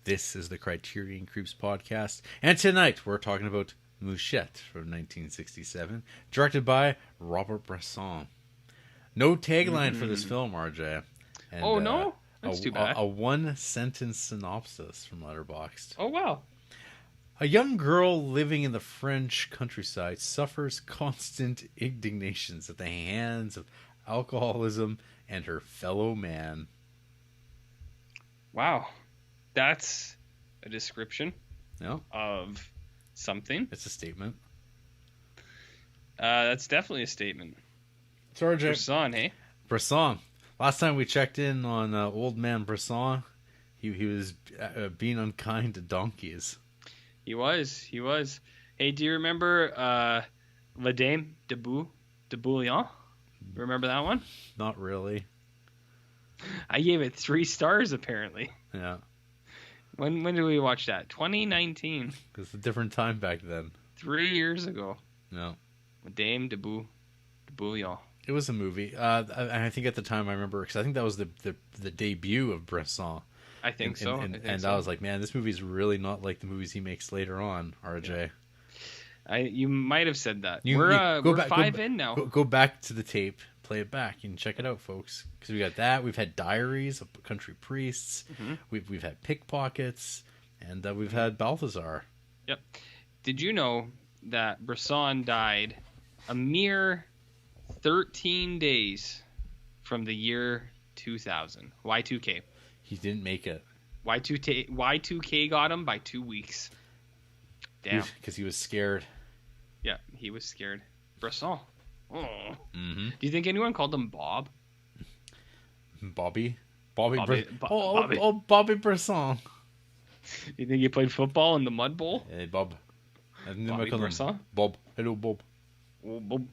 This is the Criterion Creeps podcast, and tonight we're talking about Mouchette from 1967, directed by Robert Bresson. No tagline for this film, RJ. And, oh, no? That's too bad. A one-sentence synopsis from Letterboxd. Oh, wow. A young girl living in the French countryside suffers constant indignations at the hands of alcoholism and her fellow man. Wow. That's a description No, of something. it's a statement. That's definitely a statement. It's RJ. Bresson, hey? Bresson. Last time we checked in on old man Bresson, he was being unkind to donkeys. He was. Hey, do you remember La Dame de Bouillon? Remember that one? Not really. I gave it 3 stars, apparently. Yeah. When did we watch that? 2019. It's a different time back then. 3 years ago. No. La Dame de Bouillon. It was a movie. I think at the time I remember, because I think that was the debut of Bresson. I think so. I was like, man, this movie's really not like the movies he makes later on, RJ. Yeah. You might have said that. We're 5 in now. Go back to the tape, play it back, and check it out, folks. Because we got that. We've had Diaries of Country Priests. Mm-hmm. We've had Pickpockets, and we've had Balthazar. Yep. Did you know that Bresson died a mere 13 days from the year 2000? Y2K. He didn't make it. Y2K got him by 2 weeks. Damn. Because he was scared. Yeah, he was scared. Bresson. Oh. Mm-hmm. Do you think anyone called him Bob? Bobby Bobby Bresson. You think he played football in the Mud Bowl? Hey, Bob. Bobby Bresson? Bob. Hello, Bob. Oh, Bob.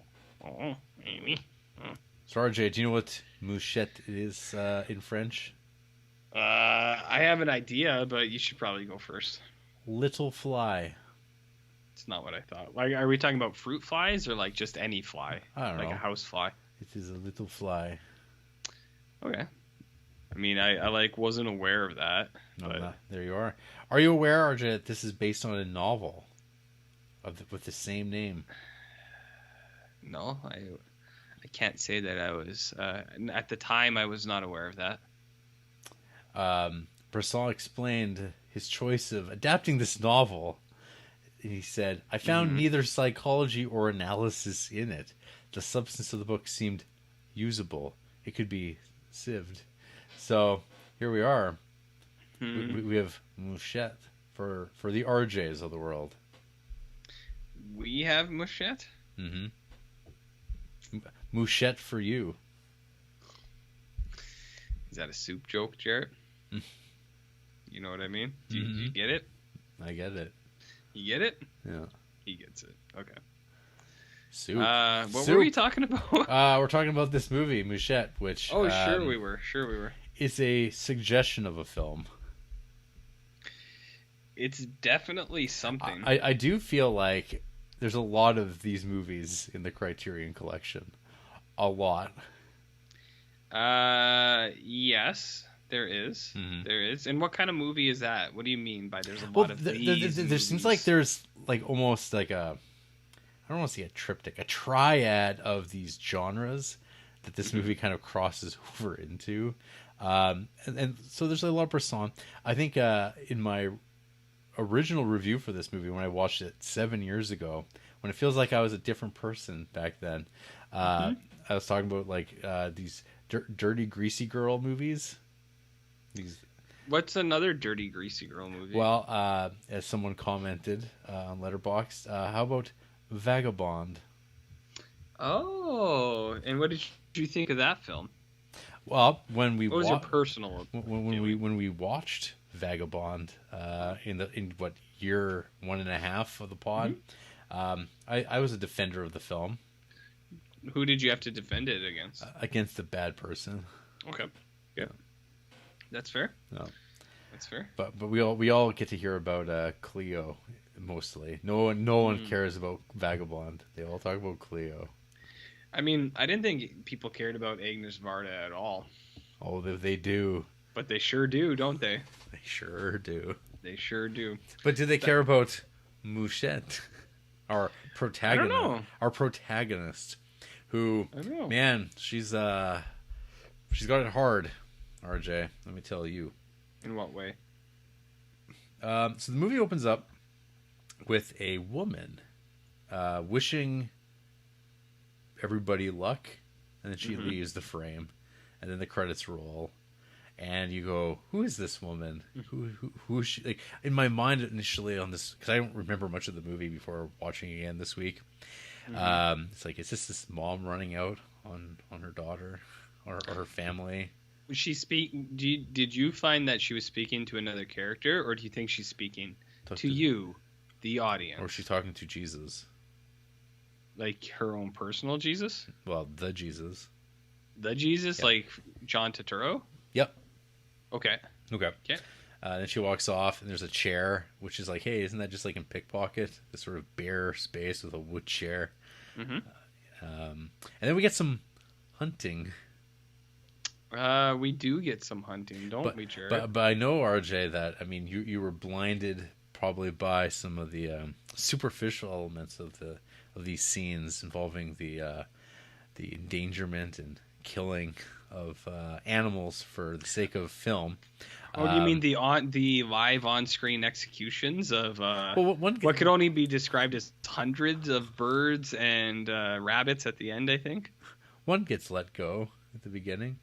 Oh, Amy. So, RJ, do you know what Mouchette is in French? I have an idea, but you should probably go first. Little fly. It's not what I thought. Like, are we talking about fruit flies or like just any fly? I don't know. Like a house fly. It is a little fly. Okay. I mean, I like wasn't aware of that. No, but... there you are. Are you aware, RJ, that this is based on a novel with the same name? No, I can't say that I was. At the time, I was not aware of that. Bresson explained his choice of adapting this novel. He said, I found neither psychology or analysis in it. The substance of the book seemed usable. It could be sieved. So here we are. We have Mouchette for the RJs of the world. We have Mouchette? Mm-hmm. Mouchette for you. Is that a soup joke, Jarrett? You know what I mean? Do you get it? I get it. You get it? Yeah. He gets it. Okay. Soup. What were we talking about? We're talking about this movie, Mouchette, which... Oh, sure we were. It's a suggestion of a film. It's definitely something. I do feel like there's a lot of these movies in the Criterion Collection. A lot. Yes, there is. Mm-hmm. There is. And what kind of movie is that? What do you mean by there's a lot of these there seems like there's like almost like a... I don't want to say a triptych, a triad of these genres that this movie kind of crosses over into. And so there's a lot of Bresson. I think in my original review for this movie, when I watched it 7 years ago, when it feels like I was a different person back then, I was talking about like these dirty, greasy girl movies. What's another dirty, greasy girl movie? Well, as someone commented on Letterboxd, how about Vagabond? Oh, and what did you think of that film? Well, when we what was your personal when we watched Vagabond in what year 1.5 of the pod, I was a defender of the film. Who did you have to defend it against? Against a bad person. Okay, yeah, that's fair. No, that's fair. But we all get to hear about Cleo mostly. No one cares about Vagabond. They all talk about Cleo. I mean, I didn't think people cared about Agnes Varda at all. Oh, they do. But they sure do, don't they? They sure do. They sure do. But do they care about Mouchette, our protagonist? I don't know. Our protagonist, who, I don't know. man, she's got it hard. RJ, let me tell you. In what way? So the movie opens up with a woman wishing everybody luck, and then she leaves the frame, and then the credits roll, and you go, "Who is this woman? Who is she?" Like in my mind initially on this, because I don't remember much of the movie before watching it again this week. It's like, is this mom running out on her daughter or her family? Was she did you find that she was speaking to another character, or do you think she's speaking to you, the audience? Or is she talking to Jesus? Like her own personal Jesus? Well, the Jesus. The Jesus, Yep. like John Turturro? Yep. Okay. Okay. Okay. Then she walks off, and there's a chair, which is like, hey, isn't that just like in Pickpocket? This sort of bare space with a wood chair. Mm-hmm. And then we get some hunting. We do get some hunting, don't we, Jared? But I know, RJ, that, I mean, you were blinded probably by some of the superficial elements of these scenes involving the endangerment and killing of animals for the sake of film. Oh, do you mean the live on-screen executions of what could only be described as hundreds of birds and rabbits at the end? I think one gets let go at the beginning.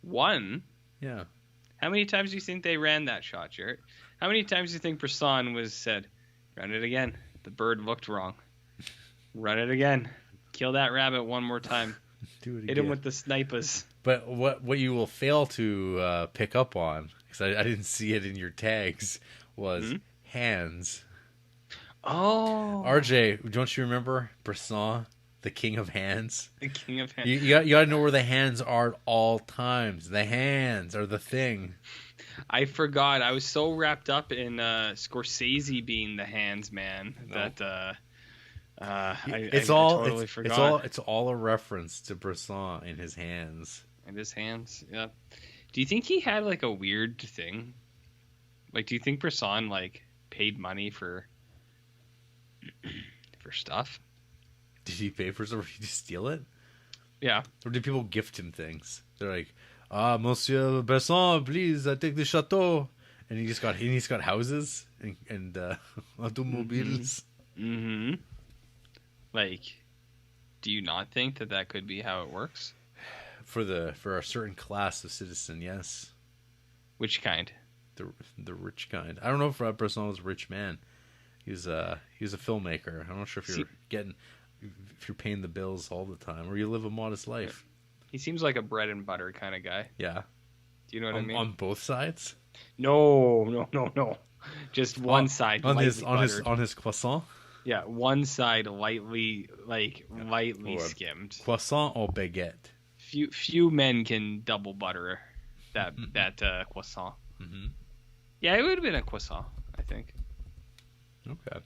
One? Yeah. How many times do you think they ran that shot, Jarrett? How many times do you think Bresson said, "Run it again. The bird looked wrong. Run it again. Kill that rabbit one more time. Do it again. Hit him with the snipers." But what you will fail to pick up on, because I didn't see it in your tags, was hands. Oh. RJ, don't you remember Bresson, the king of hands? The king of hands. You got to know where the hands are at all times. The hands are the thing. I forgot. I was so wrapped up in Scorsese being the hands man that I totally forgot. It's all a reference to Bresson and his hands. And his hands, yeah. Do you think he had like a weird thing? Like, do you think Bresson like paid money for stuff? Did he pay for something to steal it? Yeah. Or did people gift him things? They're like, Monsieur Bresson, please take the chateau, and he's got houses and automobiles. Mm-hmm. Like, do you not think that could be how it works? For a certain class of citizen, yes. Which kind? The rich kind. I don't know if Bresson was a rich man. He was a filmmaker. I'm not sure if you're paying the bills all the time, or you live a modest life. He seems like a bread and butter kind of guy. Yeah. Do you know what I mean? On both sides? No. Just one side. On his croissant? Yeah, one side lightly skimmed. Croissant or baguette? Few men can double butter that croissant. Mm-hmm. Yeah, it would have been a croissant, I think. Okay.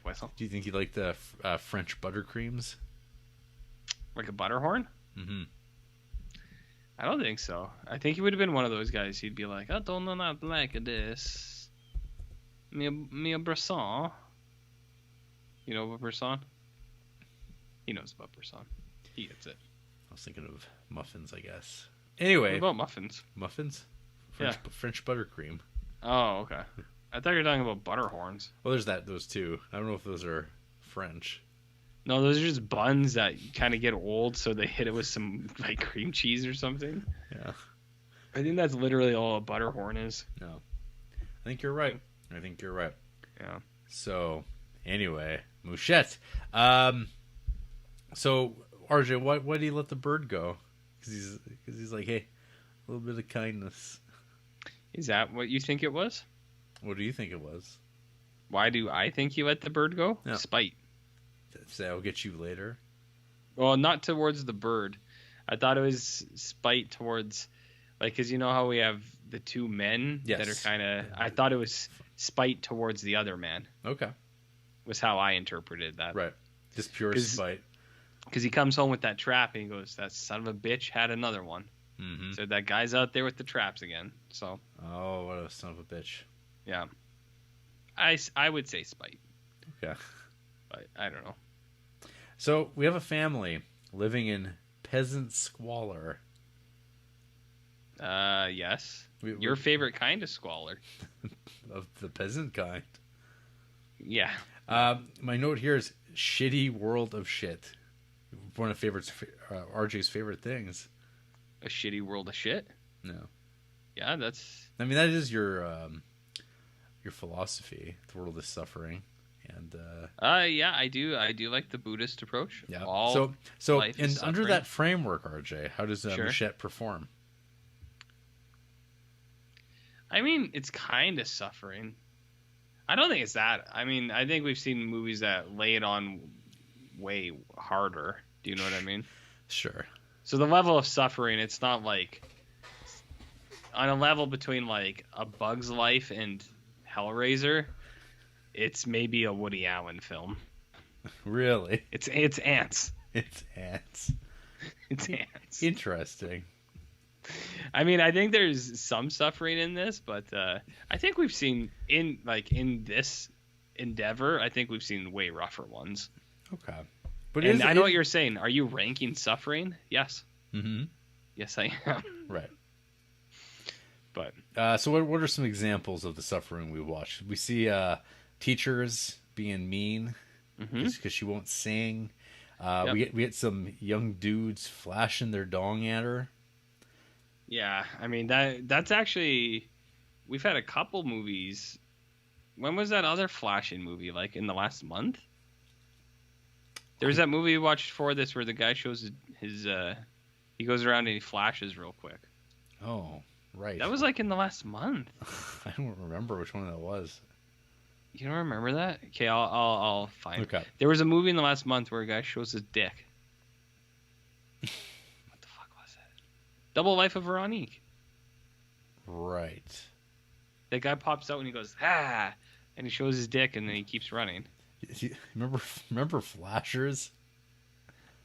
Croissant. Do you think you like the French buttercreams? Like a butterhorn? Mm-hmm. I don't think so. I think he would have been one of those guys. He'd be like, "I don't know not like this. Me a Bresson." You know about Bresson? He knows about Bresson. He gets it. I was thinking of muffins, I guess. Anyway. What about muffins? Muffins? Yeah. French buttercream. Oh, okay. I thought you were talking about butterhorns. Well, there's those two. I don't know if those are French. No, those are just buns that kind of get old, so they hit it with some like cream cheese or something. Yeah. I think that's literally all a butterhorn is. No. I think you're right. Yeah. So, anyway, Mouchette. So, RJ, why do you let the bird go? Because he's like, hey, a little bit of kindness. Is that what you think it was? What do you think it was? Why do I think you let the bird go? Yeah. Spite. Say I'll get you later. Well, not towards the bird. I thought it was spite towards, like, because you know how we have the two men that are kind of. I thought it was spite towards the other man. Okay. Was how I interpreted that. Right. Just pure spite. Because he comes home with that trap and he goes, "That son of a bitch had another one." Mm-hmm. Said that guy's out there with the traps again. So, Oh, what a son of a bitch. yeah. I would say spite. Okay. But I don't know. So we have a family living in peasant squalor. Yes. Your favorite kind of squalor. Of the peasant kind. Yeah. My note here is shitty world of shit. One of RJ's favorite things. A shitty world of shit? No. Yeah, that's... I mean, that is your philosophy. The world is suffering. And yeah, I do like the Buddhist approach. yeah. All so life is under suffering. that framework, RJ, how does Sure. Mouchette perform? I mean, it's kind of suffering. I don't think it's that. I mean, I think we've seen movies that lay it on way harder. Do you know what I mean? Sure. So the level of suffering, it's not like on a level between like A Bug's Life and Hellraiser. It's maybe a Woody Allen film. Really? It's ants. It's ants. It's ants. Interesting. I mean, I think there's some suffering in this, but I think we've seen in this endeavor, I think we've seen way rougher ones. Okay. But I know what you're saying. Are you ranking suffering? Yes. Mm-hmm. Yes, I am. Right. But so what are some examples of the suffering we watched? We see teachers being mean because she won't sing. Yep. We get some young dudes flashing their dong at her. yeah, I mean that's actually we've had a couple movies. When was that other flashing movie? Like in the last month? There was that movie we watched for this where the guy shows his he goes around and he flashes real quick. Oh, right. That was like in the last month. I don't remember which one that was. You don't remember that? Okay, I'll find. Okay. There was a movie in the last month where a guy shows his dick. What the fuck was it? Double Life of Veronique. Right. That guy pops out and he goes and he shows his dick and then he keeps running. Remember Flashers?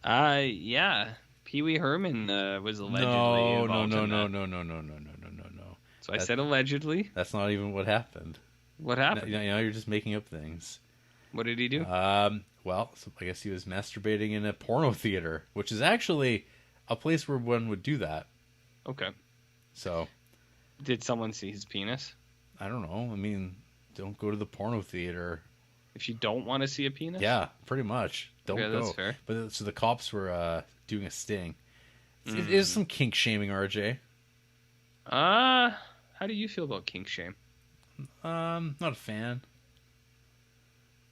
Yeah. Pee Wee Herman was allegedly involved in that. No. So I said allegedly. That's not even what happened. What happened? Now you're just making up things. What did he do? Well, so I guess he was masturbating in a porno theater, which is actually a place where one would do that. Okay. So, did someone see his penis? I don't know. I mean, don't go to the porno theater. If you don't want to see a penis? Yeah, pretty much. Don't go. That's fair. But so the cops were doing a sting. It is some kink shaming, RJ. How do you feel about kink shame? Not a fan.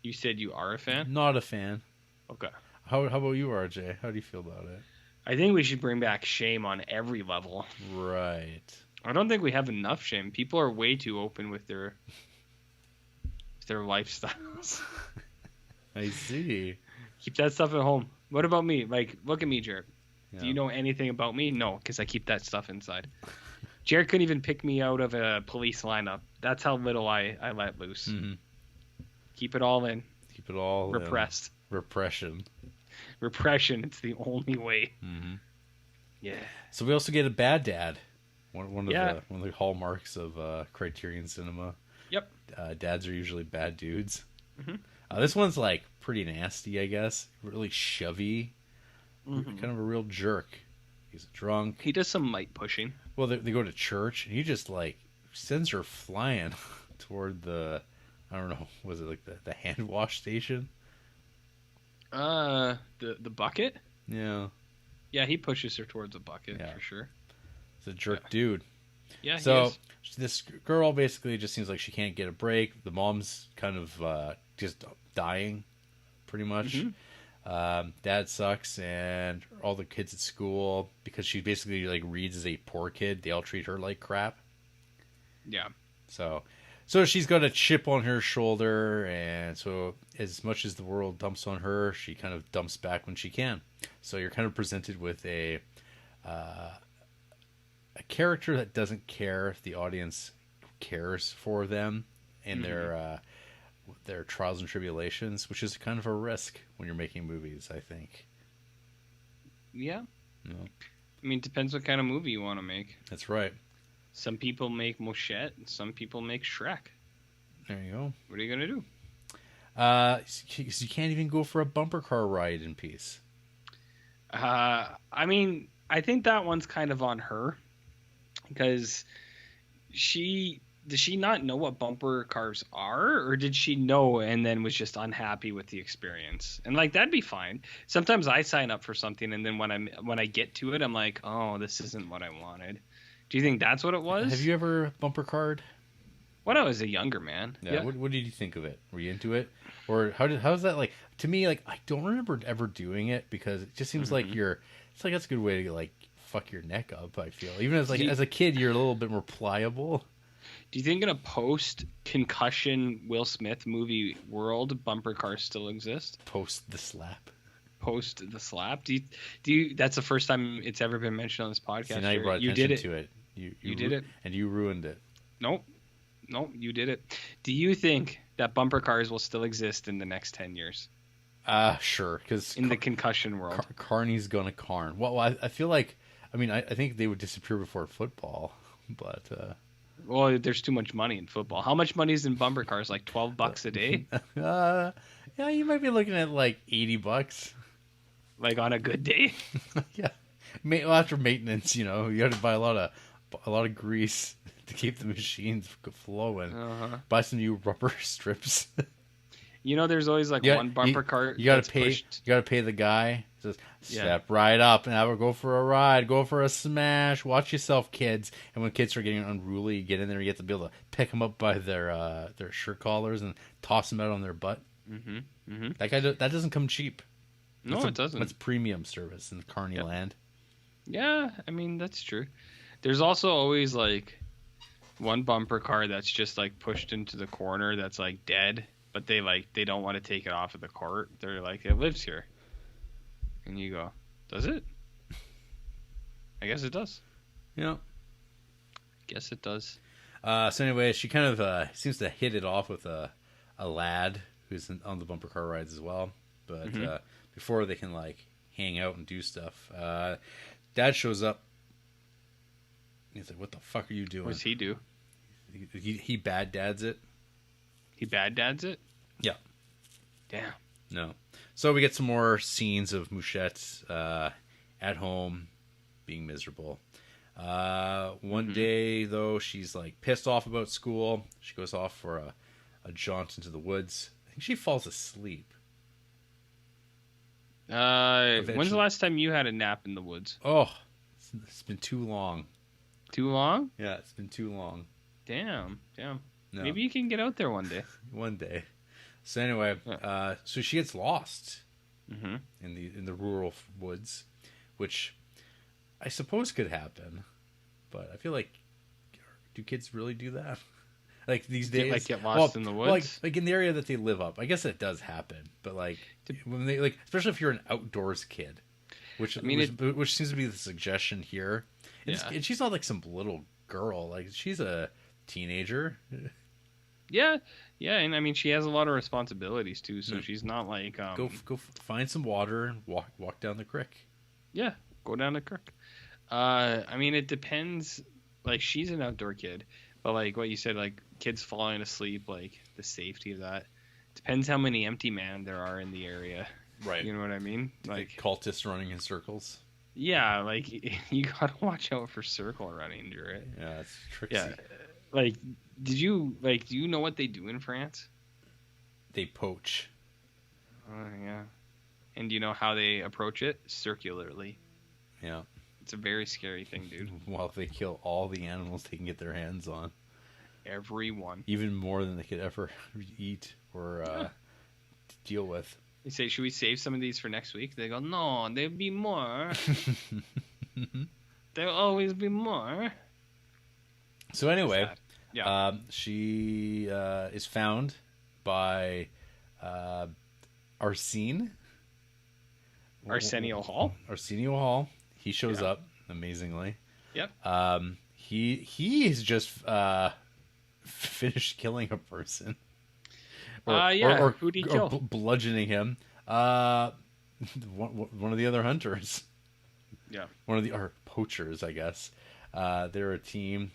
You said you are a fan? Not a fan. Okay. How about you, RJ? How do you feel about it? I think we should bring back shame on every level. Right. I don't think we have enough shame. People are way too open with their lifestyles. I see. Keep that stuff at home. What about me? Like, look at me, Jarrett. Yeah. Do you know anything about me? No, because I keep that stuff inside. Jarrett couldn't even pick me out of a police lineup. That's how little I let loose. Mm-hmm. Keep it all in. Keep it all repressed. Repression. Repression. It's the only way. Mm-hmm. Yeah. So we also get a bad dad. One of the hallmarks of Criterion cinema. Yep. Dads are usually bad dudes. Mm-hmm. This one's like pretty nasty, I guess. Really shovey. Mm-hmm. Kind of a real jerk. He's drunk. He does some might pushing. Well, they go to church, and he just like sends her flying toward the, I don't know, was it like the hand wash station? The bucket? Yeah. Yeah, he pushes her towards a bucket for sure. It's a jerk dude. Yeah, so he is. This girl basically just seems like she can't get a break. The mom's kind of just dying, pretty much. Mm-hmm. Dad sucks, and all the kids at school, because she basically like reads as a poor kid, they all treat her like crap. Yeah. So she's got a chip on her shoulder, and so as much as the world dumps on her, she kind of dumps back when she can. So you're kind of presented with a character that doesn't care if the audience cares for them and their trials and tribulations, which is kind of a risk when you're making movies, I think. Yeah. No. I mean, it depends what kind of movie you want to make. That's right. Some people make Mochette, and some people make Shrek. There you go. What are you gonna do? You can't even go for a bumper car ride in peace. I mean, I think that one's kind of on her because does she not know what bumper cars are, or did she know and then was just unhappy with the experience? And like that'd be fine. Sometimes I sign up for something and then when I get to it, I'm like, oh, this isn't what I wanted. Do you think that's what it was? Have you ever bumper card? When I was a younger man. Yeah. What did you think of it? Were you into it, or how's that like? To me, like I don't remember ever doing it because it just seems like it's like that's a good way to like fuck your neck up. I feel even as as a kid, you're a little bit more pliable. Do you think in a post-concussion Will Smith movie world, bumper cars still exist? Post the slap. Post the slap. Do you? That's the first time it's ever been mentioned on this podcast. See, now you brought attention to it. You did it, and you ruined it. Nope, you did it. Do you think that bumper cars will still exist in the next 10 years? Sure. Because in the concussion world, Carney's gonna carn. Well, I feel like. I mean, I think they would disappear before football, but. Well, there's too much money in football. How much money is in bumper cars? Like $12 a day? Yeah, you might be looking at like $80. Like on a good day? Yeah. Well, after maintenance, you got to buy a lot of grease to keep the machines flowing. Buy some new rubber strips. There's always like one bumper car. You gotta pay. You gotta pay the guy. Says, step right up and have her go for a ride. Go for a smash. Watch yourself, kids. And when kids are getting unruly, you get in there. You have to be able to pick them up by their shirt collars and toss them out on their butt. That guy. That doesn't come cheap. No, it doesn't. That's premium service in Carney land. Yeah, I mean that's true. There's also always like one bumper car that's just like pushed into the corner that's like dead. But they don't want to take it off of the cart. They're like, it lives here. And you go, does it? I guess it does. Yeah. Guess it does. So anyway, she kind of seems to hit it off with a lad who's on the bumper car rides as well. But before they can like hang out and do stuff, Dad shows up. He's like, "What the fuck are you doing?" What does he do? He bad dads it. He bad dads it? Yeah. Damn. No. So we get some more scenes of Mouchette at home being miserable. One day, though, she's like pissed off about school. She goes off for a jaunt into the woods. I think she falls asleep. When's the last time you had a nap in the woods? Oh, it's been too long. Too long? Yeah, it's been too long. Damn. No. Maybe you can get out there one day. One day. So anyway, so she gets lost in the rural woods, which I suppose could happen, but I feel like, do kids really do that? Like these days, like get lost in the woods, like in the area that they live up. I guess it does happen, but like when they like, especially if you're an outdoors kid, which which seems to be the suggestion here. And she's not like some little girl; like she's a teenager. Yeah, and I mean she has a lot of responsibilities too, so she's not like go find some water and walk down the creek. Yeah, go down the creek. I mean it depends. Like she's an outdoor kid, but like what you said, like kids falling asleep, like the safety of that depends how many empty man there are in the area. Right. You know what I mean? Like cultists running in circles. Yeah, like you gotta watch out for circle running, Jarrett. Yeah, it's tricky. Yeah, like do you know what they do in France? They poach. Yeah. And do you know how they approach it? Circularly. Yeah. It's a very scary thing, dude. Well, they kill all the animals they can get their hands on. Everyone. Even more than they could ever eat or deal with. They say, should we save some of these for next week? They go, no, there'll be more. There'll always be more. So anyway, yeah. She is found by Arsenio Hall. He shows up amazingly. Yep. He has just finished killing a person. Or who'd he kill? Bludgeoning him. One of the other hunters. Yeah. One of the poachers, I guess. They're a team.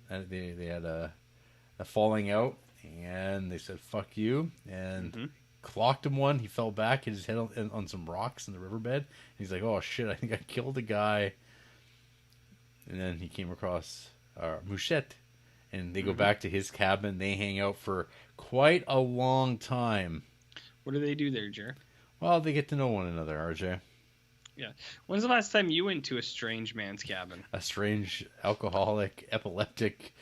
They had a falling out, and they said "fuck you," and clocked him one. He fell back, hit his head on some rocks in the riverbed. And he's like, "Oh shit! I think I killed a guy." And then he came across Mouchette, and they go back to his cabin. They hang out for quite a long time. What do they do there, Jer? Well, they get to know one another, RJ. Yeah. When's the last time you went to a strange man's cabin? A strange, alcoholic, epileptic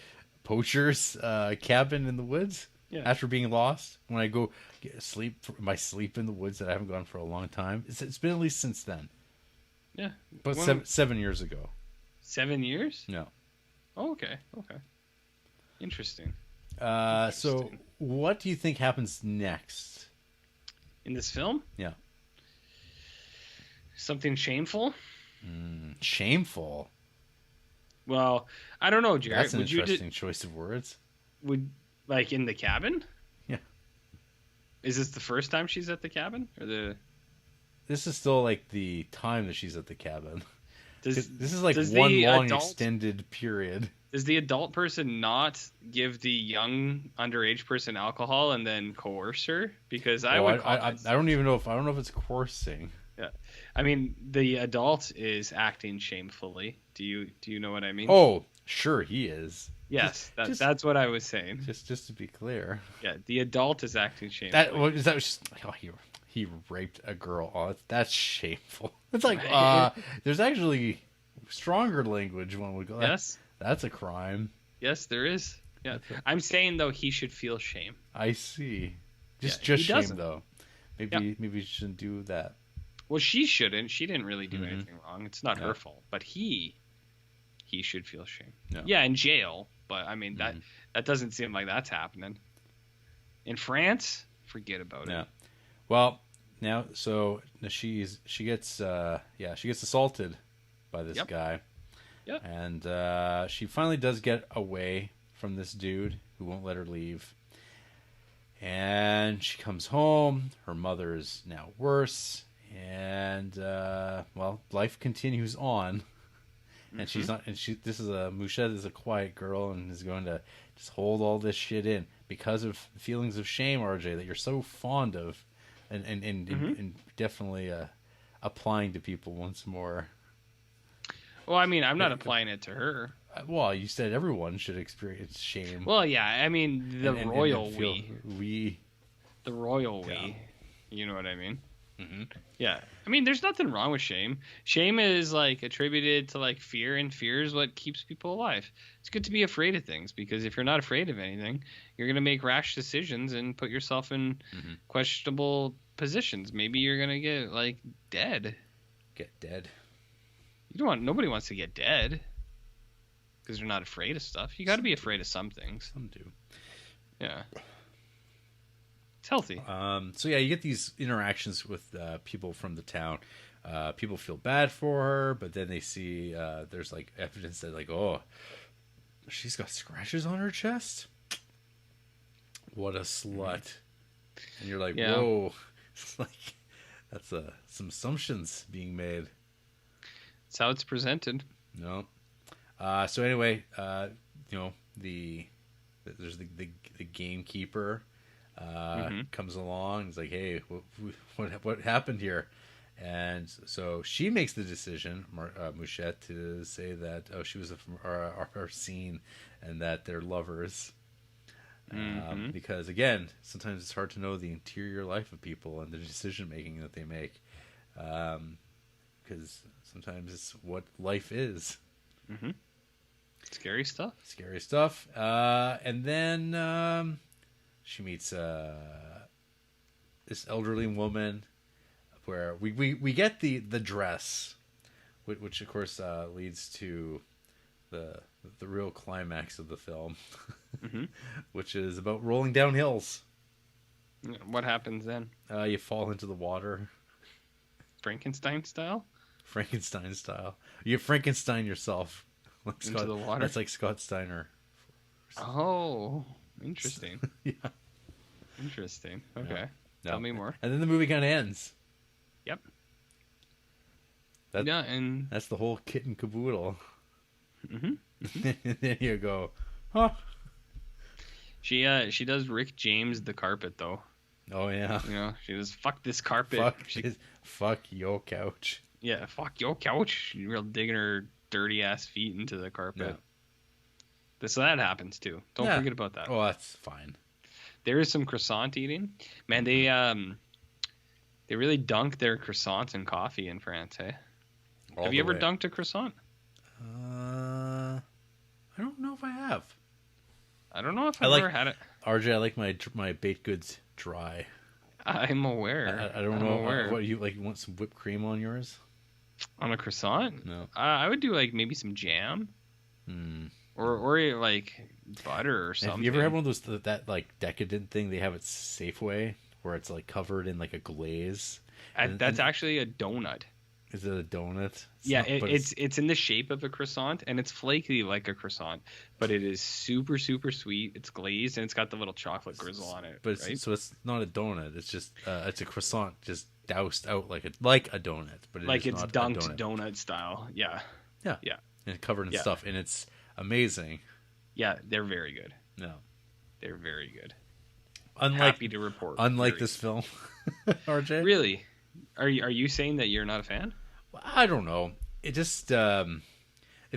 poacher's cabin in the woods. Yeah. After being lost, when I go sleep in the woods that I haven't gone for a long time. It's been at least since then. Yeah. But 7 years ago. 7 years? No. Oh, okay. Okay. Interesting. So what do you think happens next? In this film? Yeah. Something shameful? Shameful? Well, I don't know, Jarrett. That's an interesting choice of words. Like in the cabin? Yeah. Is this the first time she's at the cabin? This is still like the time that she's at the cabin. This is like does one the long adult- extended period. Does the adult person not give the young underage person alcohol and then coerce her? Because I don't know if it's coercing. Yeah, I mean the adult is acting shamefully. Do you know what I mean? Oh, sure he is. Yes, that's what I was saying. Just to be clear. Yeah, the adult is acting shamefully. That was just he raped a girl. Oh, that's shameful. It's like there's actually stronger language when we go. Yes, that's a crime. Yes, there is. Yeah, I'm saying though he should feel shame. I see. Just he shame doesn't. though. Maybe you shouldn't do that. Well, she shouldn't. She didn't really do anything wrong. It's not her fault. But he should feel shame. No. Yeah, in jail. But I mean that doesn't seem like that's happening. In France, forget about it. Well, now she gets assaulted by this guy. Yep. And she finally does get away from this dude who won't let her leave. And she comes home. Her mother is now worse. And life continues on. And she's not. And Mouchette is a quiet girl and is going to just hold all this shit in because of feelings of shame, RJ, that you're so fond of, and definitely applying to people once more. Well, I mean, I'm not applying it to her. Well, you said everyone should experience shame. Well, yeah, I mean the royal we. The royal we. You know what I mean? Mm-hmm. Yeah, I mean, there's nothing wrong with shame. Shame is like attributed to like fear, and fear is what keeps people alive. It's good to be afraid of things because if you're not afraid of anything, you're gonna make rash decisions and put yourself in questionable positions. Maybe you're gonna get like dead. Get dead. Nobody wants to get dead because they're not afraid of stuff. You got to be afraid of some things. Some do. Yeah. It's healthy. So yeah, you get these interactions with people from the town. People feel bad for her, but then they see there's like evidence that like, oh, she's got scratches on her chest. What a slut! And you're like, whoa, it's like that's some assumptions being made. That's how it's presented. No. So anyway, there's the gamekeeper. Comes along and is like, hey, what happened here? And so she makes the decision, Mouchette, to say that she was from our scene and that they're lovers. Because again, sometimes it's hard to know the interior life of people and the decision making that they make. Because sometimes it's what life is. Scary stuff. Scary stuff. And then she meets this elderly woman where we get the dress, which of course leads to the real climax of the film, which is about rolling down hills. What happens then? You fall into the water. Frankenstein style? Frankenstein style. You Frankenstein yourself. Like into the water? That's like Scott Steiner. Oh, interesting. Yeah. Interesting. Okay. No. Tell me more. And then the movie kind of ends. Yep. And that's the whole kit and caboodle. hmm And then you go, huh? she does Rick James the carpet though. Oh yeah. You know, she does fuck this carpet. Fuck your couch. Yeah, fuck your couch. She's real digging her dirty ass feet into the carpet. Yeah. So that happens too. Don't forget about that. Oh, that's fine. There is some croissant eating. Man, they really dunk their croissants in coffee in France, hey? Have you ever dunked a croissant? I don't know if I have. I don't know if I've ever had it. RJ, I like my baked goods dry. I'm aware. I don't know. What you like? You want some whipped cream on yours? On a croissant? No. I would do like maybe some jam. Or like butter or something. Have you ever had one of those that like decadent thing they have at Safeway where it's like covered in like a glaze? That's actually a donut. Is it a donut? It's in the shape of a croissant and it's flaky like a croissant, but it is super super sweet. It's glazed and it's got the little chocolate drizzle on it. But right? So it's not a donut. It's just it's a croissant just doused out like a donut, but it's dunked donut style. Yeah. And covered in stuff, and it's amazing. Yeah, they're very good. No, they're very good. Happy to report. Unlike this film, RJ. Really? Are you saying that you're not a fan? I don't know. It just it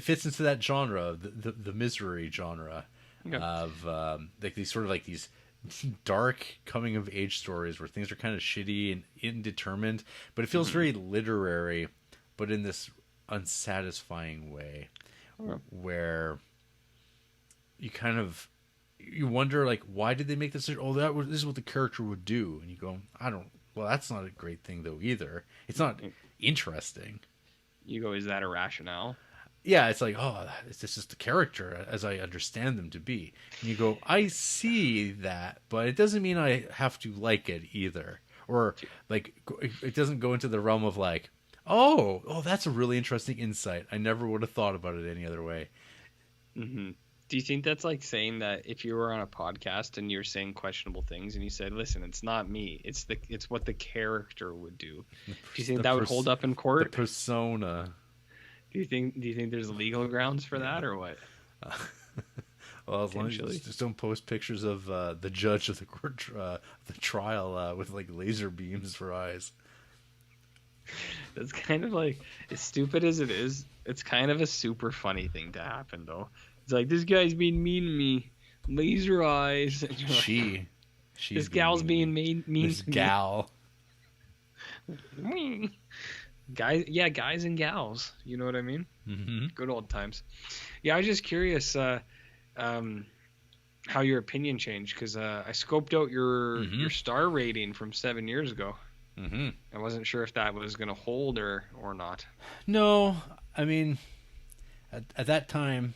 fits into that genre, the misery genre of like these sort of like these dark coming of age stories where things are kind of shitty and indeterminate, but it feels very literary, but in this unsatisfying way, where you kind of wonder like, why did they make this? Oh, this is what the character would do, and you go, well, that's not a great thing though either. It's not interesting. You go, is that a rationale? Yeah, it's like, oh, this is just the character as I understand them to be. And you go, I see that, but it doesn't mean I have to like it either. Or like, it doesn't go into the realm of like, oh, that's a really interesting insight. I never would have thought about it any other way. Mm-hmm. Do you think that's like saying that if you were on a podcast and you're saying questionable things and you said, listen, it's not me, it's what the character would do. Do you think that would hold up in court? The persona. Do you think there's legal grounds for that or what? Well, as long as you just don't post pictures of the judge of the trial with like laser beams for eyes. That's kind of like, as stupid as it is, it's kind of a super funny thing to happen though. It's like, this guy's being mean to me, laser eyes. This gal's being mean to me. This gal. Guys and gals. You know what I mean? Mm-hmm. Good old times. Yeah, I was just curious how your opinion changed, because I scoped out your star rating from 7 years ago. Mm-hmm. I wasn't sure if that was going to hold or not. No, I mean, at that time,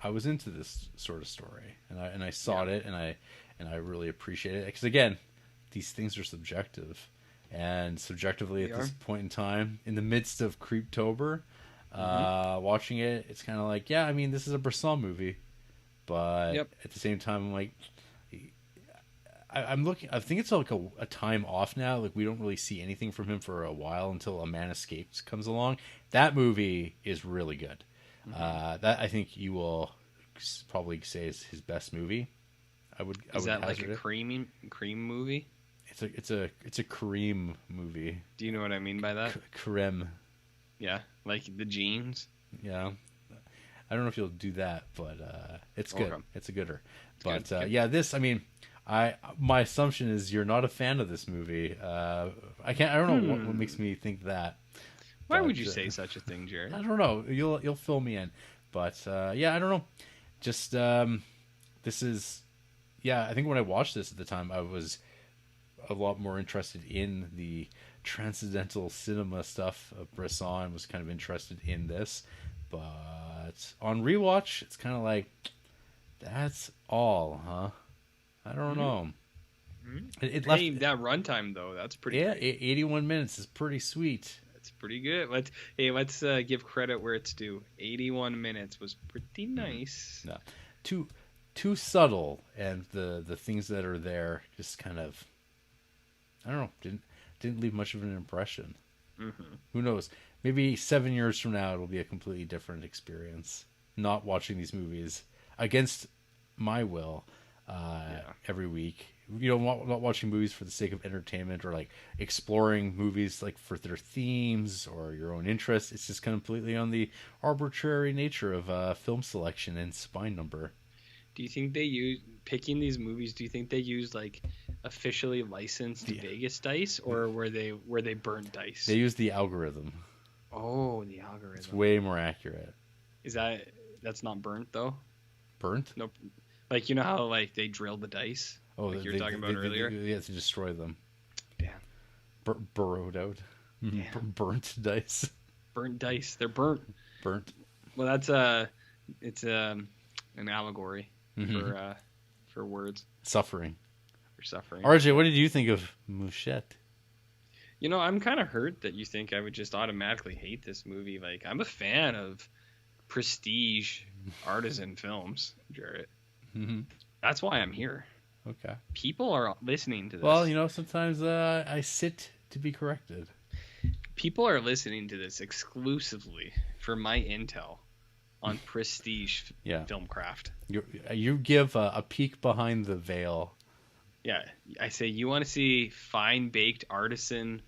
I was into this sort of story, and I sought it, and I really appreciate it, because again, these things are subjective, and subjectively at this point in time, in the midst of Creeptober, watching it, it's kind of like, yeah, I mean, this is a Bresson movie, but at the same time, I'm like, I'm looking. I think it's like a time off now. Like, we don't really see anything from him for a while until A Man Escapes comes along. That movie is really good. That I think you will probably say is his best movie. Is that like a cream movie? It's a cream movie. Do you know what I mean by that? Creme. Yeah, like the jeans. Yeah, I don't know if you'll do that, but it's good. Okay. It's a gooder. But good. Yeah, this. I mean, my assumption is you're not a fan of this movie. I don't know what makes me think that. Why would you say such a thing, Jared? I don't know. You'll fill me in, but yeah, I don't know. Just this is, yeah. I think when I watched this at the time, I was a lot more interested in the transcendental cinema stuff of Bresson. Was kind of interested in this, but on rewatch, it's kind of like, that's all, huh? I don't know. It left that runtime though. That's pretty. Yeah, 81 minutes is pretty sweet. It's pretty good. Let's give credit where it's due. 81 minutes was pretty nice. No, too subtle, and the things that are there just kind of, I don't know, didn't leave much of an impression. Mm-hmm. Who knows? maybe 7 years from now it'll be a completely different experience. Not watching these movies against my will every week. You know, not watching movies for the sake of entertainment or like exploring movies like for their themes or your own interests. It's just completely on the arbitrary nature of film selection and spine number. Do you think they use picking these movies? Do you think they use like officially licensed Vegas dice, or were they burnt dice? They use the algorithm. Oh, the algorithm. It's way more accurate. That's not burnt though? Burnt? Nope. Like, you know how like they drill the dice? Oh, like you were talking about earlier? They have to destroy them. Damn. Burrowed out. Burnt dice. Burnt dice. They're burnt. Burnt. Well, it's an allegory for words. Suffering. For suffering. RJ, what did you think of Mouchette? You know, I'm kind of hurt that you think I would just automatically hate this movie. Like, I'm a fan of prestige artisan films, Jarrett. Mm-hmm. That's why I'm here. Okay. People are listening to this. Well, you know, sometimes I sit to be corrected. People are listening to this exclusively for my intel on prestige filmcraft. You give a peek behind the veil. Yeah, I say, you want to see fine baked artisan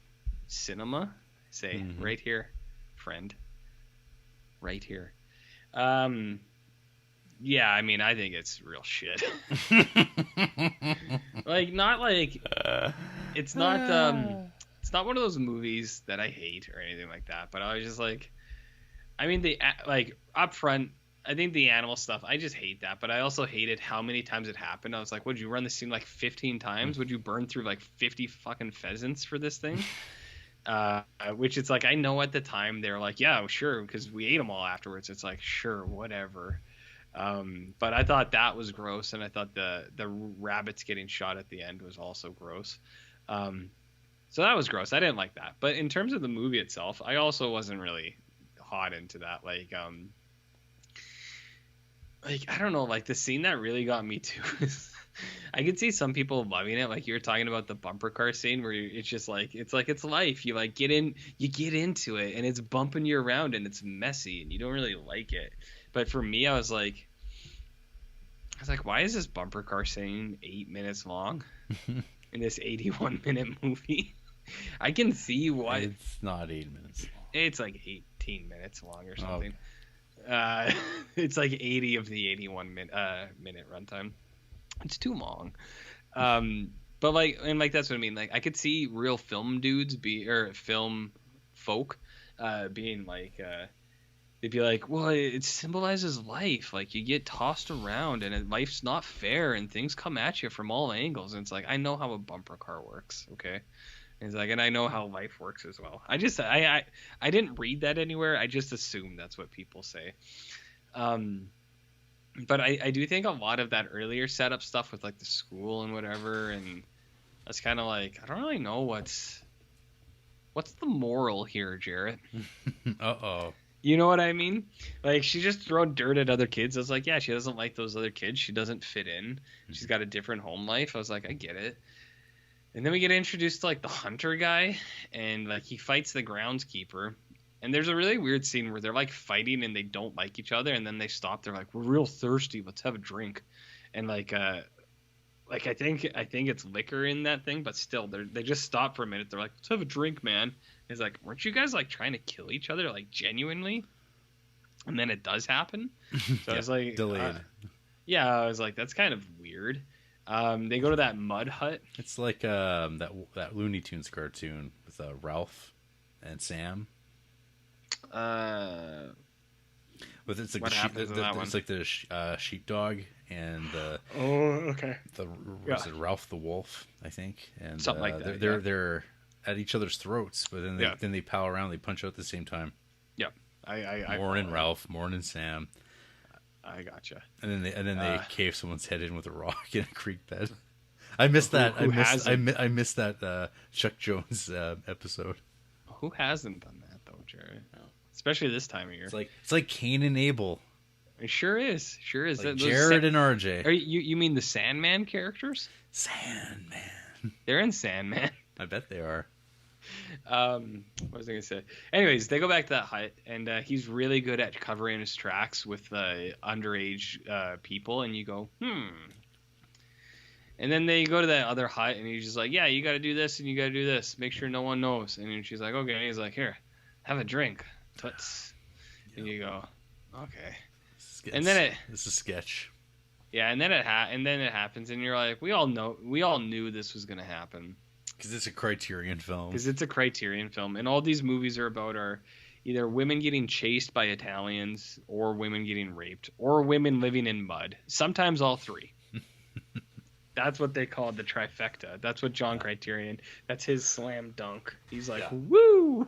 cinema? I say, right here, friend. Right here. Yeah, I mean, I think it's real shit. Like, not like it's not one of those movies that I hate or anything like that. But I was just like, I mean, like up front, I think the animal stuff, I just hate that. But I also hated how many times it happened. I was like, would you run the scene like 15 times? Would you burn through like 50 fucking pheasants for this thing? Which it's like, I know at the time they're like, yeah, sure, because we ate them all afterwards. It's like, sure, whatever. But I thought that was gross, and I thought the rabbits getting shot at the end was also gross. So that was gross. I didn't like that. But in terms of the movie itself, I also wasn't really hot into that. Like I don't know, like the scene that really got me too is I could see some people loving it. Like you were talking about the bumper car scene where it's just like, it's life. You like get into it and it's bumping you around and it's messy and you don't really like it. But for me, I was like, why is this bumper car scene 8 minutes long in this 81-minute movie? I can see why. It's not 8 minutes long. It's like 18 minutes long or something. Okay. It's like 80 of the 81 minute runtime. It's too long. But like, and like, that's what I mean. Like, I could see real film dudes film folk being like, they'd be like, well, it symbolizes life. Like, you get tossed around and life's not fair and things come at you from all angles. And it's like, I know how a bumper car works. Okay. And it's like, and I know how life works as well. I didn't read that anywhere. I just assumed that's what people say. But I do think a lot of that earlier setup stuff with like the school and whatever, and that's kind of like, I don't really know what's the moral here, Jarrett. Uh-oh. You know what I mean? Like, she just thrown dirt at other kids. I was like, yeah, she doesn't like those other kids. She doesn't fit in. She's got a different home life. I was like, I get it. And then we get introduced to like the hunter guy, and like he fights the groundskeeper. And there's a really weird scene where they're like fighting and they don't like each other, and then they stop. They're like, we're real thirsty. Let's have a drink. And like I think it's liquor in that thing, but still they just stop for a minute. They're like, let's have a drink, man. It's like, weren't you guys like trying to kill each other, like genuinely? And then it does happen. So I was like, delayed. I was like, that's kind of weird. They go to that mud hut. It's like that Looney Tunes cartoon with Ralph and Sam. But it's like what happens in that one? It's like the sheepdog and the was it Ralph the Wolf, I think, and something like that. They're at each other's throats, but then they pal around, they punch out at the same time. Yep. I morning Ralph, morning Sam. I gotcha. And then they cave someone's head in with a rock in a creek bed. I missed that. I missed that Chuck Jones episode. Who hasn't done that though, Jerry? No. Especially this time of year. It's like Cain and Abel. It sure is. Like Jarrett and RJ. Are you mean the Sandman characters? Sandman. They're in Sandman. I bet they are. What was I gonna say? Anyways, they go back to that hut, and he's really good at covering his tracks with underage people. And you go, And then they go to that other hut, and he's just like, yeah, you got to do this and you got to do this. Make sure no one knows. And then she's like, okay. And he's like, here, have a drink, toots. Yep. And you go, okay. And then this is sketch. Yeah, and then it happens, and you're like, we all knew this was gonna happen. Because it's a Criterion film. And all these movies are about are either women getting chased by Italians, or women getting raped, or women living in mud. Sometimes all three. That's what they call the trifecta. That's what John Criterion. That's his slam dunk. He's like, woo,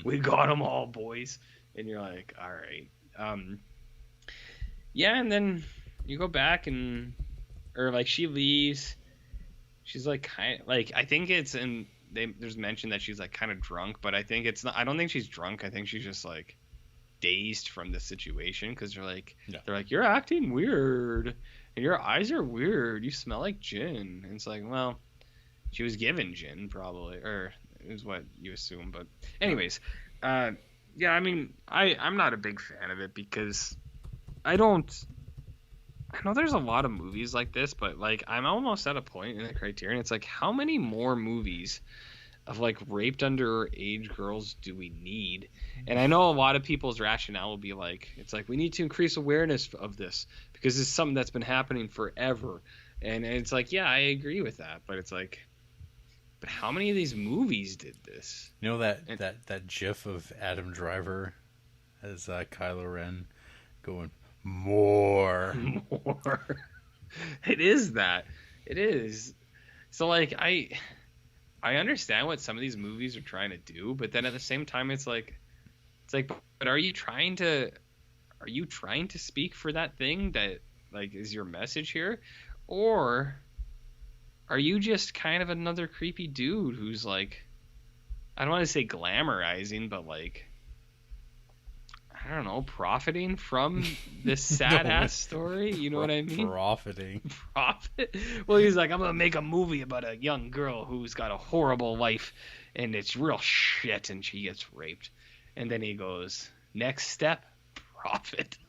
we got them all, boys. And you're like, all right. Yeah, and then you go back or like she leaves. She's like I think it's there's mention that she's like kind of drunk, but I think it's not. I don't think she's drunk. I think she's just like dazed from the situation because they're like you're acting weird and your eyes are weird. You smell like gin. And it's like, well, she was given gin probably, or it was what you assume. But anyways, yeah, I mean, I'm not a big fan of it because I know there's a lot of movies like this, but like I'm almost at a point in the Criterion. It's like, how many more movies of like raped underage girls do we need? And I know a lot of people's rationale will be like, it's like we need to increase awareness of this because it's something that's been happening forever. And it's like, yeah, I agree with that, but it's like, but how many of these movies did this? You know that GIF of Adam Driver as Kylo Ren going, more. It is that. It is. So like I understand what some of these movies are trying to do, but then at the same time it's like but are you trying to speak for that thing that like is your message here, or are you just kind of another creepy dude who's like, I don't want to say glamorizing, but like, I don't know, profiting from this sad ass story? You know what I mean? Profiting. Profit? Well, he's like, I'm going to make a movie about a young girl who's got a horrible life and it's real shit and she gets raped. And then he goes, next step, profit.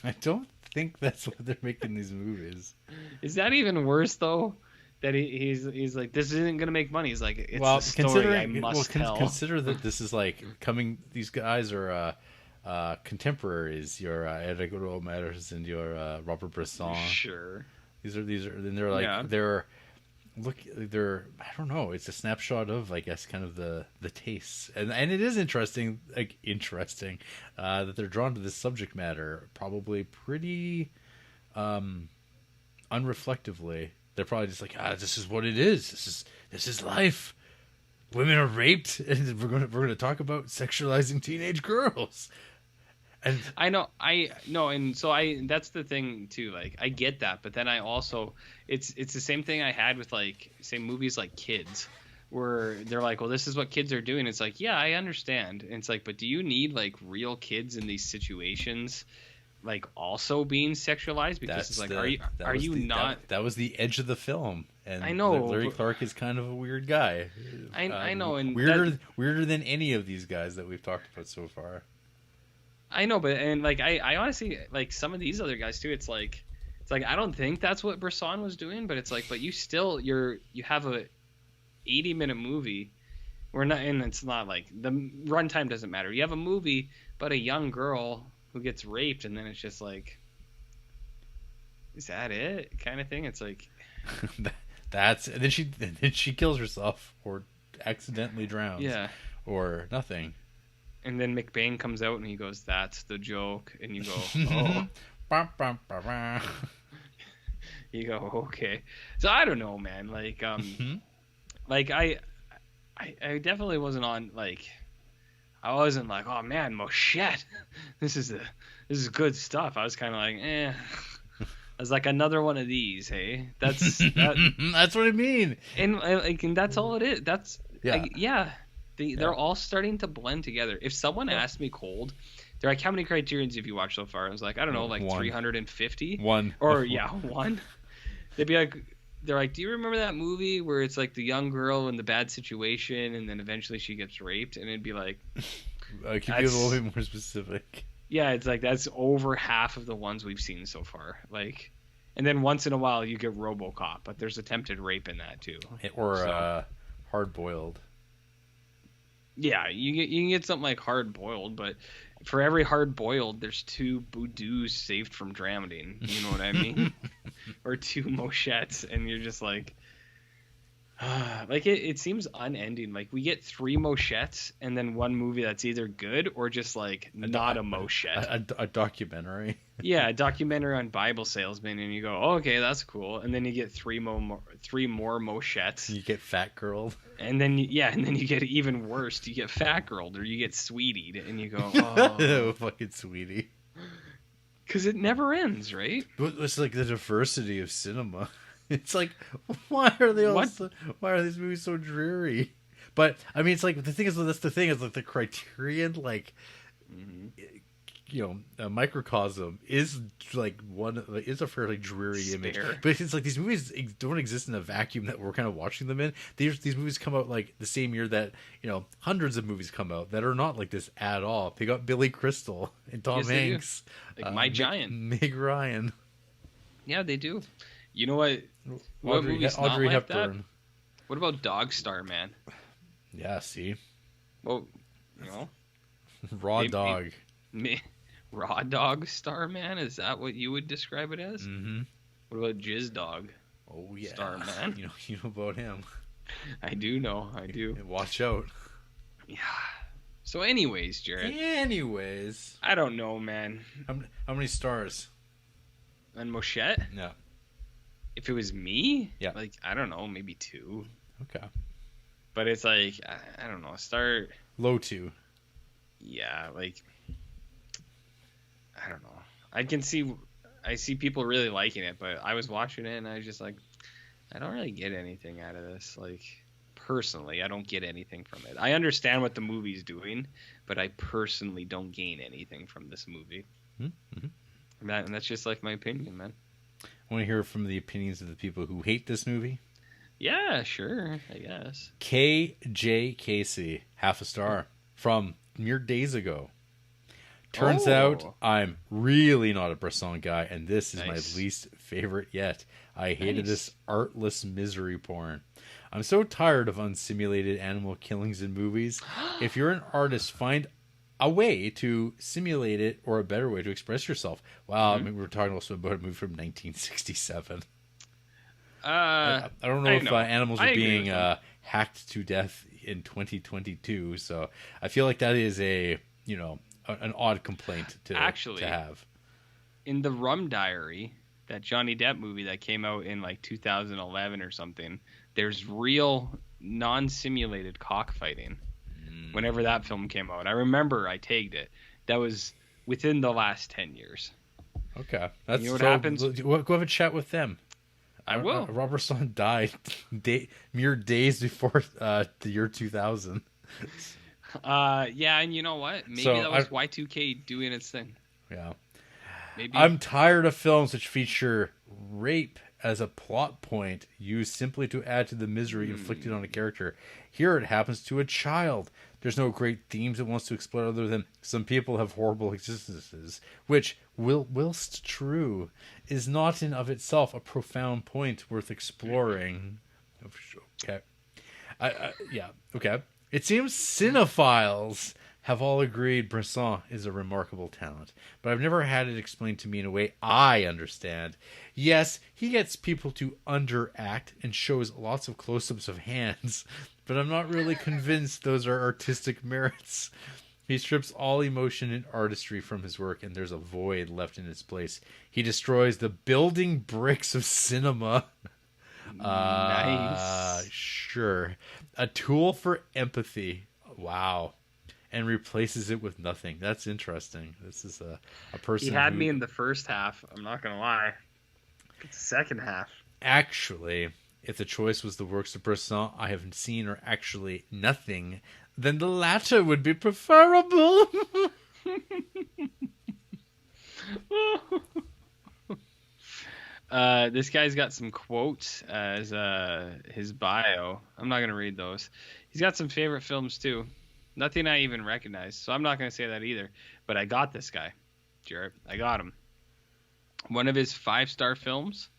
I don't think that's what they're making these movies. Is that even worse though? That he's like, this isn't going to make money. He's like, it's a story I must tell. Consider that this is like these guys are contemporaries, your Eric Rohmer's and your Robert Bresson. Sure. These are and they're like they're I don't know, it's a snapshot of, I guess, kind of the tastes. And it is interesting that they're drawn to this subject matter probably pretty unreflectively. They're probably just like, this is what it is. This is life. Women are raped, and we're gonna talk about sexualizing teenage girls. And I know, and so that's the thing too. Like, I get that, but then I also, it's the same thing I had with like, say, movies like Kids, where they're like, well, this is what kids are doing. It's like, yeah, I understand. And it's like, but do you need like real kids in these situations, like also being sexualized? Because it's like, that was the edge of the film. And I know Larry Clark is kind of a weird guy. I know, and weirder than any of these guys that we've talked about so far. I know, but and like I honestly, like some of these other guys too. It's like I don't think that's what Bresson was doing, but it's like, but you have a 80-minute movie. And it's not like the runtime doesn't matter. You have a movie about a young girl who gets raped, and then it's just like, is that it? Kind of thing. It's like and then she kills herself or accidentally drowns. Yeah. Or nothing. And then McBain comes out and he goes, "That's the joke," and you go, "Oh." You go, "Okay." So I don't know, man. Like, like I definitely wasn't on like. I wasn't like, "Oh man, Moschette, this is good stuff." I was kind of like, "Eh." I was like, another one of these, hey? That's that's what I mean. And that's all it is. That's They're all starting to blend together. If someone asked me cold, they're like, "How many Criterions have you watched so far?" I was like, "I don't know, like 350." One. Or one. They'd be like, they're like, do you remember that movie where it's like the young girl in the bad situation and then eventually she gets raped? And it'd be like, Could you be a little bit more specific? Yeah, it's like that's over half of the ones we've seen so far. Like, and then once in a while you get RoboCop, but there's attempted rape in that too. Or Hard Boiled. Yeah, you can get something like Hard Boiled, but for every Hard Boiled, there's 2 boudoos saved from drowning. You know what I mean? Or 2 mochettes, and you're just like, like it seems unending. Like we get 3 mochettes, and then 1 movie that's either good or just like not a mochette. A documentary. Yeah, a documentary on Bible salesmen, and you go, oh, okay, that's cool. And then you get 3 more mochettes. You get fat girled. And then you get even worse. You get fat girled or you get sweetied, and you go, oh, fucking sweetie. Because it never ends, right? It's like the diversity of cinema. It's like, why are these movies so dreary? But I mean, it's like the thing is like the Criterion, like, a microcosm is like is a fairly dreary image. But it's like these movies don't exist in a vacuum that we're kind of watching them in. These movies come out like the same year that hundreds of movies come out that are not like this at all. They got Billy Crystal and Tom Hanks, like My Giant, Meg Ryan. Yeah, they do. You know what? What movie's not Audrey like Hepburn. that? What about Dog Star, man? Yeah, see. Well, Raw dog. Raw Dog Star, man? Is that what you would describe it as? Mm-hmm. What about Jizz Dog? Oh yeah, Star, man. You know about him. I do know. I do. Watch out. Yeah. So, anyways, Jarrett. I don't know, man. How many stars? On Mochette? No. If it was me, yeah, like I don't know, maybe 2. Okay. But it's like I don't know, start low 2. Yeah, like I don't know. I see people really liking it, but I was watching it and I was just like, I don't really get anything out of this. Like personally, I don't get anything from it. I understand what the movie's doing, but I personally don't gain anything from this movie. Mm-hmm. And that's just like my opinion, man. I want to hear from the opinions of the people who hate this movie. Yeah, sure, I guess. KJ Casey, half a star from mere days ago. Turns out I'm really not a Bresson guy, and this is my least favorite yet. I hated this artless misery porn. I'm so tired of unsimulated animal killings in movies. If you're an artist, find a way to simulate it or a better way to express yourself. Wow, I mean, we're talking also about a movie from 1967. I don't know if animals are being hacked to death in 2022, so I feel like that is an odd complaint to have. In the Rum Diary, that Johnny Depp movie that came out in like 2011 or something, there's real non-simulated cockfighting. Whenever that film came out, I remember I tagged it. That was within the last 10 years. Okay, that's what happens. Go have a chat with them. I will. Robert Son died mere days before the year 2000. Yeah, and you know what? Maybe that was Y2K doing its thing. Yeah. Maybe. I'm tired of films which feature rape as a plot point used simply to add to the misery inflicted on a character. Here it happens to a child. There's no great themes it wants to explore other than some people have horrible existences, which, whilst true, is not in of itself a profound point worth exploring. Okay. Yeah, okay. It seems cinephiles have all agreed Bresson is a remarkable talent, but I've never had it explained to me in a way I understand. Yes, he gets people to underact and shows lots of close-ups of hands, but I'm not really convinced those are artistic merits. He strips all emotion and artistry from his work, and there's a void left in its place. He destroys the building bricks of cinema. Nice. Sure. A tool for empathy. Wow. And replaces it with nothing. That's interesting. This is a person He had me in the first half. I'm not going to lie. It's the second half. Actually, if the choice was the works of Bresson I haven't seen or actually nothing, then the latter would be preferable. This guy's got some quotes as his bio. I'm not gonna read those. He's got some favorite films too. Nothing I even recognize, so I'm not gonna say that either. But I got this guy, Jarrett. I got him. One of his 5-star films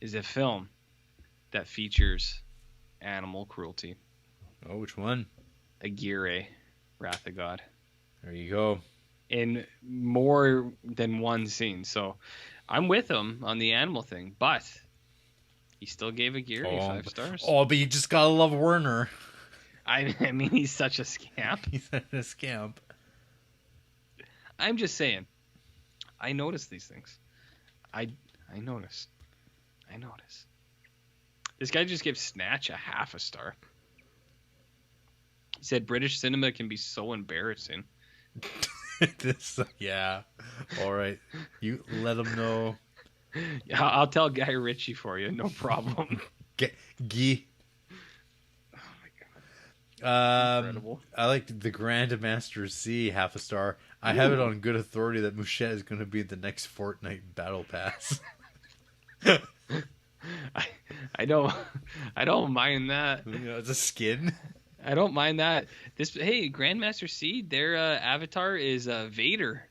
is a film that features animal cruelty. Oh, which one? Aguirre, Wrath of God. There you go. In more than one scene. So I'm with him on the animal thing, but he still gave Aguirre 5 stars. Oh, but you just gotta love Werner. I mean, he's such a scamp. He's a scamp. I'm just saying. I notice these things. I notice. This guy just gave Snatch a 0.5 star. He said British cinema can be so embarrassing. Yeah. All right. You let him know. Yeah, I'll tell Guy Ritchie for you. No problem. Guy. Oh my god. Incredible. I like the Grandmaster Z 0.5 star. I have it on good authority that Mouchette is going to be the next Fortnite Battle Pass. I don't mind that. You know, it's a skin. I don't mind that. Hey, Grandmaster C, their avatar is Vader,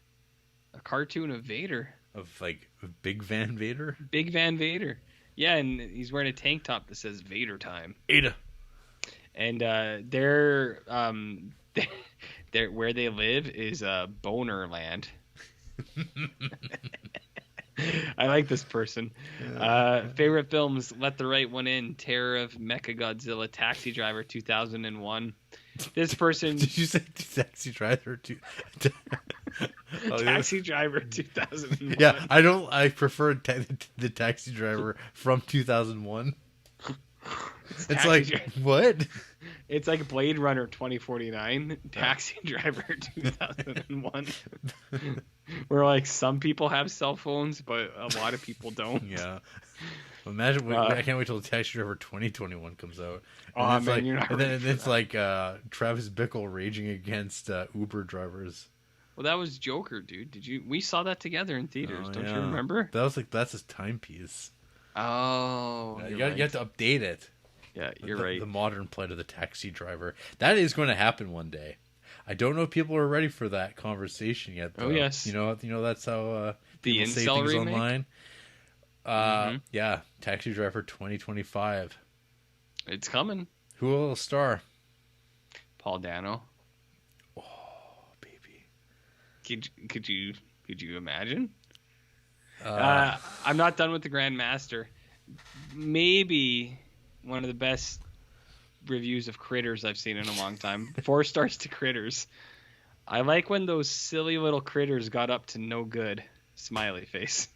a cartoon of Vader. Of like Big Van Vader. Big Van Vader. Yeah, and he's wearing a tank top that says Vader time. Ada. And they're where they live is Boner Land. I like this person. Favorite films: Let the Right One In, Terror of Mechagodzilla, Taxi Driver 2001. This person. Did you say Taxi Driver? Taxi Driver 2001. Yeah, I prefer the Taxi Driver from 2001. It's like what? It's like Blade Runner 2049, Taxi Driver 2001. Where like some people have cell phones, but a lot of people don't. Yeah. Imagine, I can't wait till the Taxi Driver 2021 comes out. And man, you're not. And then it's like Travis Bickle raging against Uber drivers. Well, that was Joker, dude. We saw that together in theaters? Don't you remember? That's his timepiece. Oh, you have to update it. Yeah, you're right. The modern plight of the taxi driver. That is going to happen one day. I don't know if people are ready for that conversation yet, though. Oh, yes. You know that's how the people say incel things remake? Online. Yeah, Taxi Driver 2025. It's coming. Who will star? Paul Dano. Oh, baby. Could you imagine? I'm not done with the Grandmaster. Maybe one of the best reviews of Critters I've seen in a long time. 4 stars to Critters. I like when those silly little critters got up to no good. Smiley face.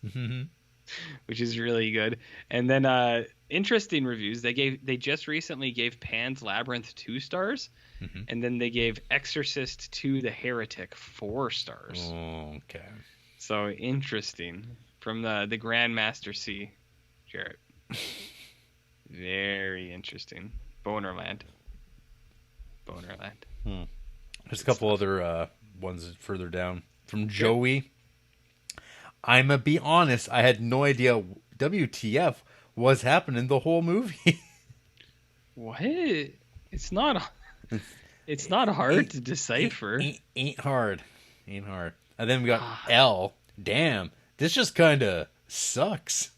Which is really good. And then interesting reviews. They just recently gave Pan's Labyrinth 2 stars. And then they gave Exorcist 2 The Heretic 4 stars. Oh, okay. So interesting. From the Grandmaster C, Jarrett. Very interesting. Bonerland. There's a couple other ones further down. From Joey. I'ma be honest, I had no idea WTF was happening the whole movie. What? It's not hard to decipher. Ain't hard. And then we got L. Damn, this just kind of sucks.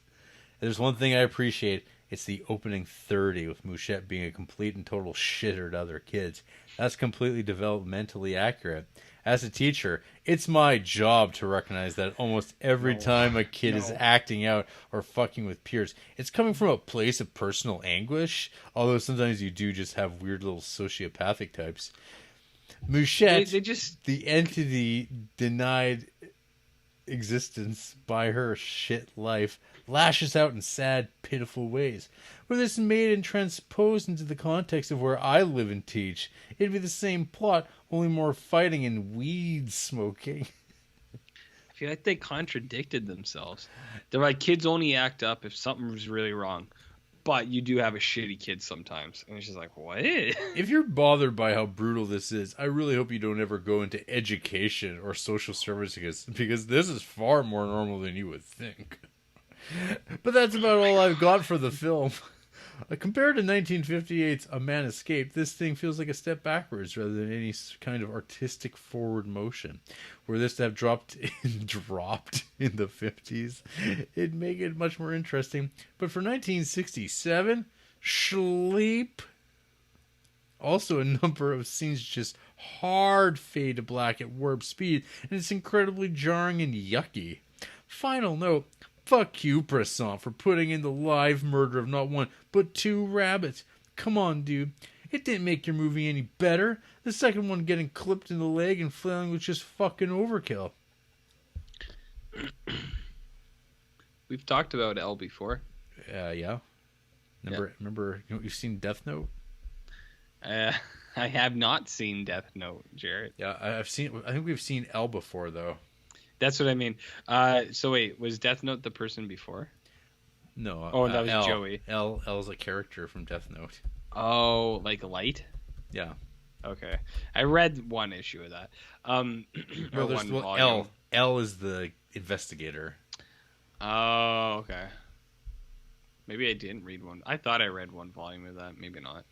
There's one thing I appreciate. It's the opening 30 with Mouchette being a complete and total shitter to other kids. That's completely developmentally accurate. As a teacher, it's my job to recognize that almost every time a kid is acting out or fucking with peers, it's coming from a place of personal anguish, although sometimes you do just have weird little sociopathic types. Mouchette, the entity denied existence by her shit life, lashes out in sad, pitiful ways. Were this made and transposed into the context of where I live and teach, it'd be the same plot, only more fighting and weed smoking. I feel like they contradicted themselves. They're like, kids only act up if something's really wrong. But you do have a shitty kid sometimes. And it's just like, what? If you're bothered by how brutal this is, I really hope you don't ever go into education or social services, because this is far more normal than you would think. But that's about all I've got for the film. Compared to 1958's A Man Escaped, this thing feels like a step backwards rather than any kind of artistic forward motion. Were this to have dropped in the 50s, it'd make it much more interesting. But for 1967, sleep. Also, a number of scenes just hard fade to black at warp speed, and it's incredibly jarring and yucky. Final note. Fuck you, Bresson, for putting in the live murder of not one, but 2 rabbits. Come on, dude. It didn't make your movie any better. The second one getting clipped in the leg and flailing was just fucking overkill. We've talked about Elle before. Yeah. Remember you've seen Death Note? I have not seen Death Note, Jarrett. Yeah, I think we've seen Elle before, though. That's what I mean. So wait, was Death Note the person before? No. Oh, that was Elle. Joey. Elle's a character from Death Note. Oh, like Light? Yeah. Okay. I read one issue of that. Or one volume. Elle is the investigator. Oh, okay. Maybe I didn't read one. I thought I read one volume of that. Maybe not.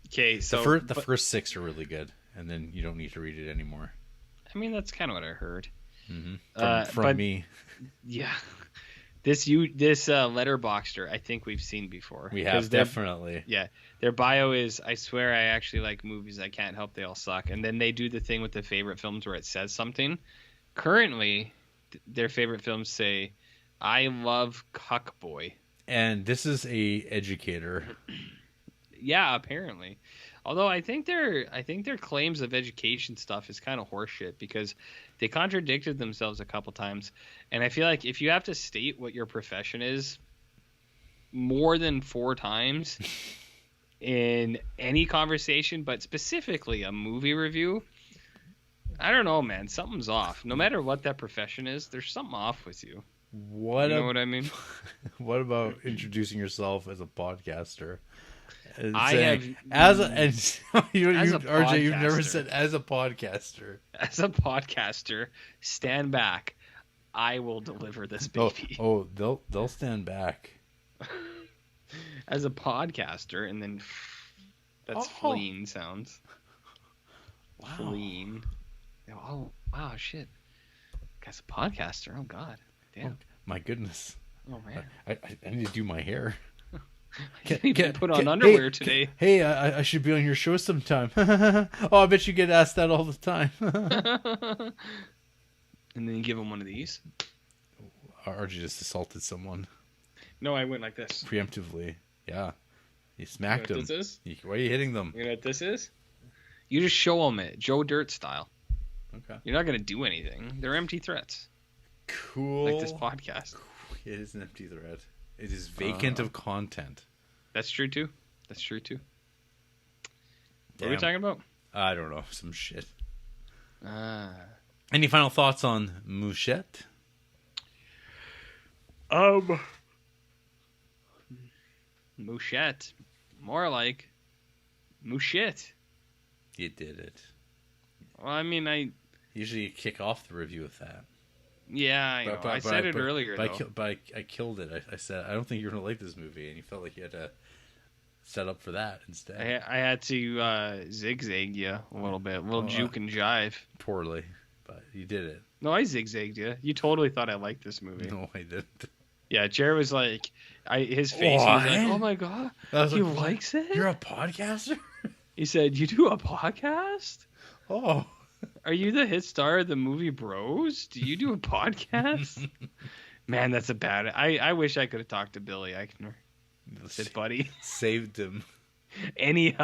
Okay, so... The first 6 are really good, and then you don't need to read it anymore. I mean, that's kind of what I heard. Mm-hmm. From me. Yeah. This Letterboxder, I think we've seen before. We have, definitely. Yeah. Their bio is, I swear I actually like movies. I can't help they all suck. And then they do the thing with the favorite films where it says something. Currently, their favorite films say, I love Cuckboy. And this is a educator. Yeah, apparently. Although I think their claims of education stuff is kind of horseshit because they contradicted themselves a couple times, and I feel like if you have to state what your profession is more than 4 times in any conversation, but specifically a movie review, I don't know, man, something's off. No matter what that profession is, there's something off with you. You know what I mean? What about introducing yourself as a podcaster? RJ, you've never said as a podcaster. As a podcaster, stand back. I will deliver this baby. They'll stand back. As a podcaster, and then that's fleeing sounds. Wow. Fleeing. Oh wow, shit. Guy's a podcaster. Oh god, damn. Oh, my goodness. Oh man. I need to do my hair. Put on underwear today. Hey, I should be on your show sometime. I bet you get asked that all the time. And then you give him one of these. RJ just assaulted someone. No, I went like this. Preemptively. Yeah. You smacked him. This is? Why are you hitting them? You know what this is? You just show them it. Joe Dirt style. Okay. You're not going to do anything. They're empty threats. Cool. Like this podcast. It is an empty threat. It is vacant of content. That's true too. What are we talking about? I don't know. Some shit. Any Any final thoughts on Mouchette? Mouchette. More like Mouchette. You did it. Well, I mean, usually you kick off the review with that. Yeah, I know. I said it earlier, though. But I killed it. I said, I don't think you're going to like this movie, and you felt like you had to set up for that instead. I had to zigzag you a little bit. A little juke and jive. Poorly, but you did it. No, I zigzagged you. You totally thought I liked this movie. No, I didn't. Yeah, Jared was like, his face, he was like, oh my god, he likes it? You're a podcaster? He said, you do a podcast? Oh. Are you the hit star of the movie Bros? Do you do a podcast? Man, that's a bad... I wish I could have talked to Billy Eichner. Said, buddy. Saved him. Anything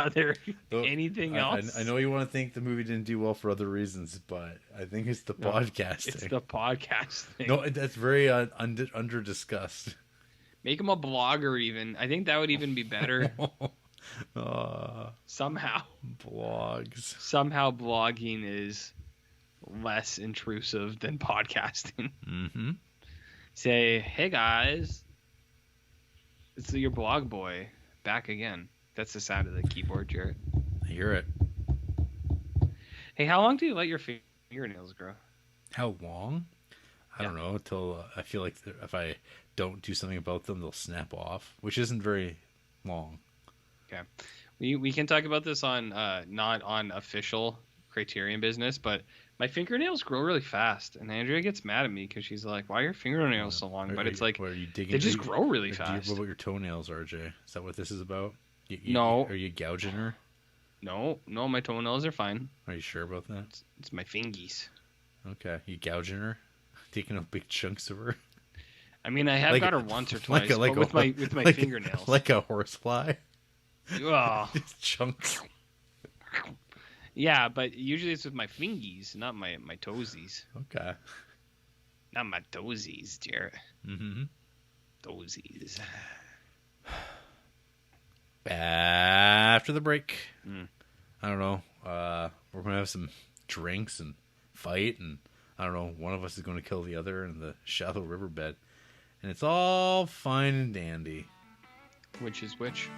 else? I know you want to think the movie didn't do well for other reasons, but I think it's the podcasting. It's the podcasting. No, that's very under discussed. Make him a blogger even. I think that would even be better. Somehow. Blogs. Somehow blogging is less intrusive than podcasting. Mm-hmm. Say, hey guys, it's your blog boy back again. That's the sound of the keyboard, Jarrett. I hear it. Hey, how long do you let your fingernails grow? How long? I don't know, until I feel like if I don't do something about them, they'll snap off, which isn't very long. Okay. We can talk about this on not on official Criterion business, but my fingernails grow really fast, and Andrea gets mad at me because she's like, "Why are your fingernails so long?" But it's like, are you digging, they just grow really fast. What about your toenails, RJ? Is that what this is about? No. Are you gouging her? No, my toenails are fine. Are you sure about that? It's my fingies. Okay, you gouging her, taking up big chunks of her. I mean, I have got her once or twice, but with my fingernails, like a horsefly. Oh. Just chunks. Yeah, but usually it's with my fingies, not my toesies. Okay. Not my toesies, Jarrett. Mm-hmm. Toesies. After the break, I don't know. We're gonna have some drinks and fight, and I don't know. One of us is going to kill the other in the shallow riverbed, and it's all fine and dandy. Which is which?